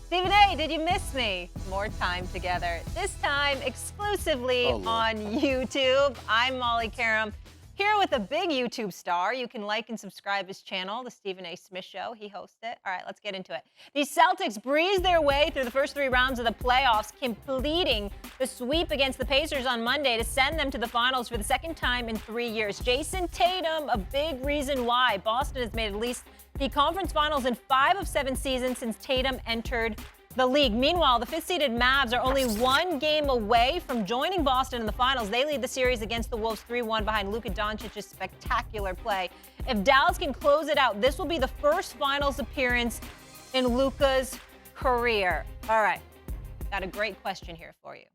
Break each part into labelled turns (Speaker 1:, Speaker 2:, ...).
Speaker 1: Stephen A., did you miss me? More time together. This time exclusively on YouTube. I'm Molly Qerim, here with a big YouTube star. You can like and subscribe his channel, The Stephen A. Smith Show. He hosts it. All right, let's get into it. The Celtics breezed their way through the first 3 rounds of the playoffs, completing the sweep against the Pacers on Monday to send them to the finals for the second time in 3 years. Jayson Tatum, a big reason why Boston has made at least the conference finals in 5 of 7 seasons since Tatum entered the league. Meanwhile, the 5th-seeded Mavs are only 1 game away from joining Boston in the finals. They lead the series against the Wolves 3-1 behind Luka Doncic's spectacular play. If Dallas can close it out, this will be the first finals appearance in Luka's career. All right, got a great question here for you.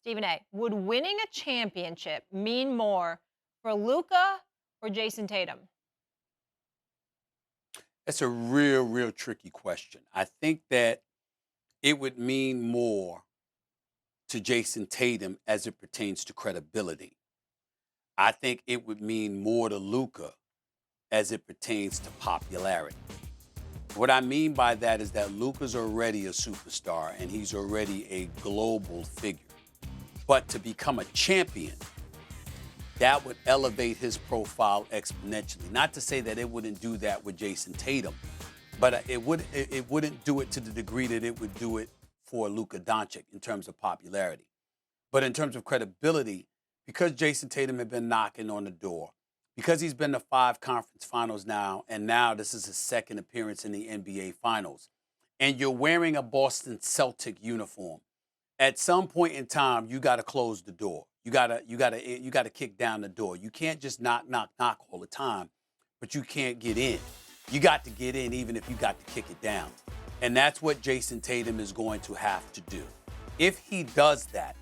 Speaker 1: Stephen A., would winning a championship mean more for Luka or Jayson Tatum?
Speaker 2: That's a real tricky question. I think that it would mean more to Jayson Tatum as it pertains to credibility. I think it would mean more to Luka as it pertains to popularity. What I mean by that is that Luka's already a superstar and he's already a global figure. But to become a champion, that would elevate his profile exponentially. Not to say that it wouldn't do that with Jayson Tatum, but it wouldn't do it to the degree that it would do it for Luka Doncic in terms of popularity. But in terms of credibility, because Jayson Tatum had been knocking on the door, because he's been to 5 conference finals now, and now this is his 2nd appearance in the NBA Finals, and you're wearing a Boston Celtic uniform, at some point in time, you got to close the door. You gotta kick down the door. You can't just knock all the time, but you can't get in. You got to get in even if you got to kick it down. And that's what Jayson Tatum is going to have to do. If he does that,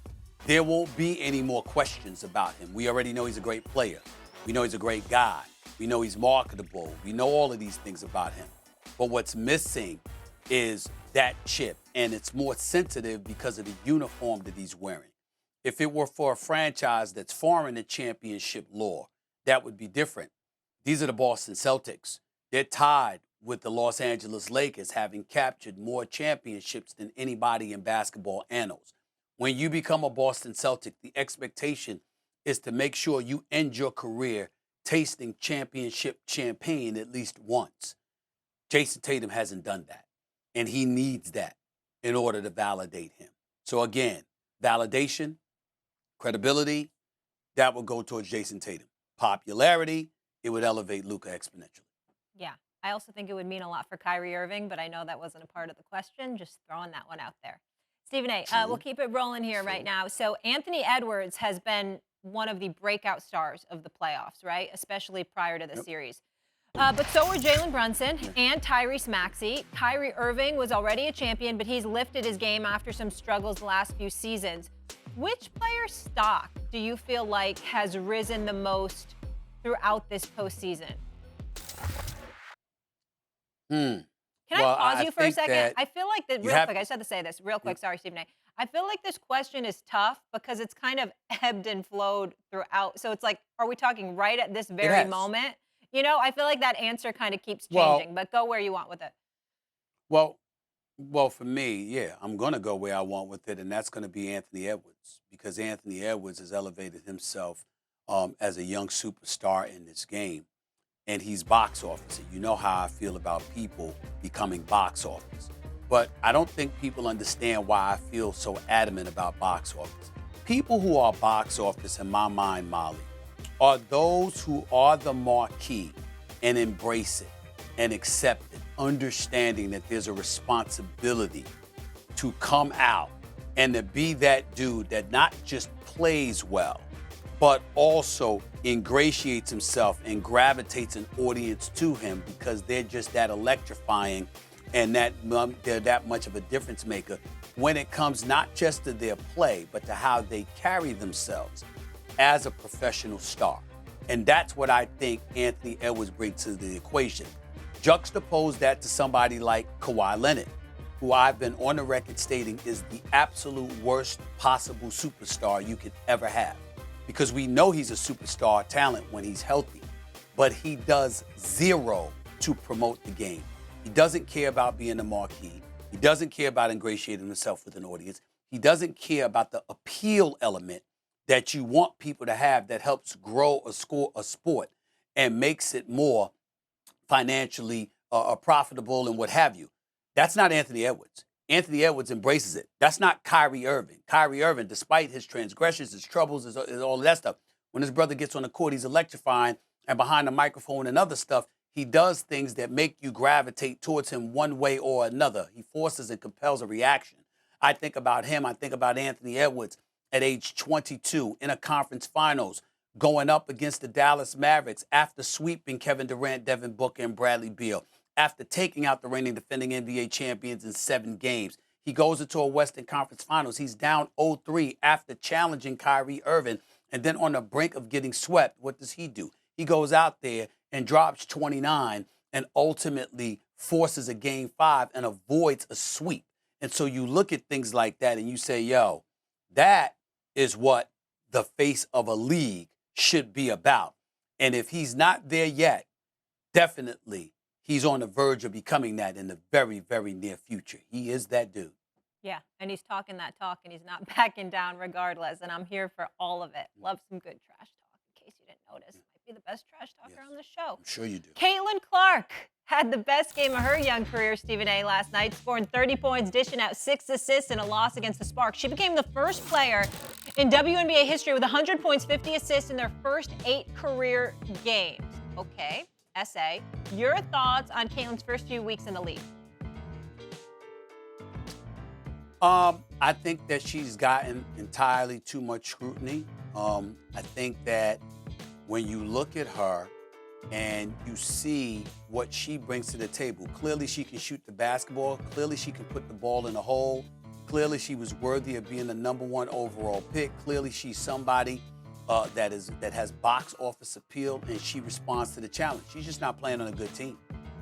Speaker 2: there won't be any more questions about him. We already know he's a great player. We know he's a great guy. We know he's marketable. We know all of these things about him. But what's missing is that chip, and it's more sensitive because of the uniform that he's wearing. If it were for a franchise that's foreign to championship lore, that would be different. These are the Boston Celtics. They're tied with the Los Angeles Lakers, having captured more championships than anybody in basketball annals. When you become a Boston Celtic, the expectation is to make sure you end your career tasting championship champagne at least once. Jayson Tatum hasn't done that, and he needs that in order to validate him. So again, validation, credibility, that would go towards Jayson Tatum. Popularity, it would elevate Luka exponentially.
Speaker 1: Yeah, I also think it would mean a lot for Kyrie Irving, but I know that wasn't a part of the question. Just throwing that one out there. Stephen A., we'll keep it rolling here right now. So Anthony Edwards has been one of the breakout stars of the playoffs, right? Especially prior to the series. But so were Jalen Brunson and Tyrese Maxey. Kyrie Irving was already a champion, but he's lifted his game after some struggles the last few seasons. Which player's stock do you feel like has risen the most throughout this postseason? Can I pause you for a second? I feel like that real quick. I just had to say this real quick. Sorry, Stephen A. I feel like this question is tough because it's kind of ebbed and flowed throughout. So it's like, are we talking right at this very moment? You know, I feel like that answer kind of keeps changing, but go where you want with it.
Speaker 2: Well, for me, yeah, I'm going to go where I want with it, and that's going to be Anthony Edwards, because Anthony Edwards has elevated himself as a young superstar in this game, and he's box office. You know how I feel about people becoming box office. But I don't think people understand why I feel so adamant about box office. People who are box office, in my mind, Molly, are those who are the marquee and embrace it and accept it, understanding that there's a responsibility to come out and to be that dude that not just plays well, but also ingratiates himself and gravitates an audience to him because they're just that electrifying and they're that much of a difference maker when it comes not just to their play, but to how they carry themselves as a professional star. And that's what I think Anthony Edwards brings to the equation. Juxtapose that to somebody like Kawhi Leonard, who I've been on the record stating is the absolute worst possible superstar you could ever have. Because we know he's a superstar talent when he's healthy, but he does zero to promote the game. He doesn't care about being the marquee. He doesn't care about ingratiating himself with an audience. He doesn't care about the appeal element that you want people to have that helps grow a sport and makes it more financially profitable and what have you. That's not Anthony Edwards. Anthony Edwards embraces it. That's not Kyrie Irving. Kyrie Irving, despite his transgressions, his troubles, his all of that stuff, when his brother gets on the court, he's electrifying, and behind the microphone and other stuff, he does things that make you gravitate towards him one way or another. He forces and compels a reaction. I think about him. I think about Anthony Edwards at age 22 in a conference finals, going up against the Dallas Mavericks after sweeping Kevin Durant, Devin Booker, and Bradley Beal, after taking out the reigning defending NBA champions in 7 games. He goes into a Western Conference Finals. He's down 0-3 after challenging Kyrie Irving, and then on the brink of getting swept, what does he do? He goes out there and drops 29 and ultimately forces a Game 5 and avoids a sweep. And so you look at things like that and you say, yo, that is what the face of a league should be about. And if he's not there yet, definitely he's on the verge of becoming that in the very, very near future. He is that dude.
Speaker 1: Yeah, and he's talking that talk, and he's not backing down regardless, and I'm here for all of it. Love some good trash talk, in case you didn't notice. Might be the best trash talker on the show.
Speaker 2: I'm sure you do.
Speaker 1: Caitlin Clark had the best game of her young career, Stephen A., last night, scoring 30 points, dishing out 6 assists in a loss against the Sparks. She became the first player in WNBA history with 100 points, 50 assists in their first 8 career games. Okay, S.A., your thoughts on Caitlin's first few weeks in the league?
Speaker 2: I think that she's gotten entirely too much scrutiny. I think that when you look at her and you see what she brings to the table, clearly she can shoot the basketball. Clearly she can put the ball in the hole. Clearly she was worthy of being the #1 overall pick. Clearly she's somebody that has box office appeal, and she responds to the challenge. She's just not playing on a good team.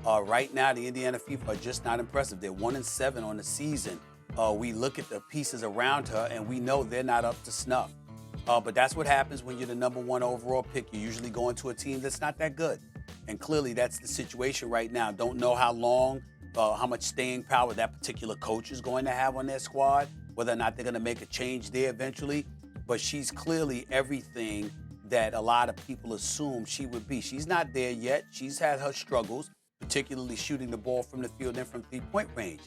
Speaker 2: Right now, the Indiana Fever are just not impressive. They're 1-7 on the season. We look at the pieces around her, and we know they're not up to snuff. But that's what happens when you're the #1 overall pick. You're usually going to a team that's not that good. And clearly that's the situation right now. Don't know how long, how much staying power that particular coach is going to have on their squad, whether or not they're going to make a change there eventually. But she's clearly everything that a lot of people assume she would be. She's not there yet. She's had her struggles, particularly shooting the ball from the field and from three-point range.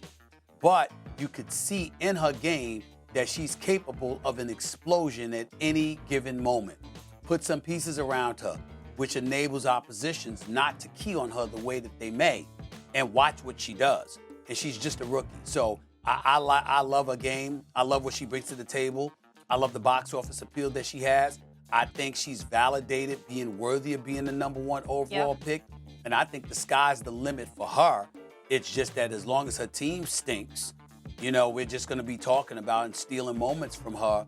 Speaker 2: But you could see in her game that she's capable of an explosion at any given moment. Put some pieces around her, which enables oppositions not to key on her the way that they may, and watch what she does. And she's just a rookie. So I love her game. I love what she brings to the table. I love the box office appeal that she has. I think she's validated being worthy of being the #1 overall pick. And I think the sky's the limit for her. It's just that as long as her team stinks, you know, we're just going to be talking about and stealing moments from her.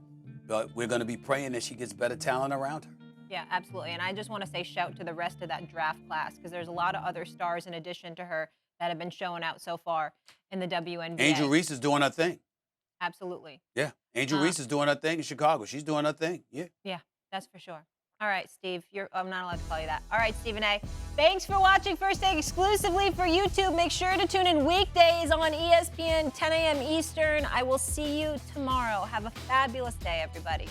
Speaker 2: But we're going to be praying that she gets better talent around her.
Speaker 1: Yeah, absolutely. And I just want to say shout to the rest of that draft class, because there's a lot of other stars in addition to her that have been showing out so far in the WNBA.
Speaker 2: Angel Reese is doing her thing.
Speaker 1: Absolutely.
Speaker 2: Yeah. Angel Reese is doing her thing in Chicago. She's doing her thing. Yeah.
Speaker 1: Yeah, that's for sure. All right, Steve. I'm not allowed to call you that. All right, Stephen A. Thanks for watching First Take exclusively for YouTube. Make sure to tune in weekdays on ESPN, 10 a.m. Eastern. I will see you tomorrow. Have a fabulous day, everybody.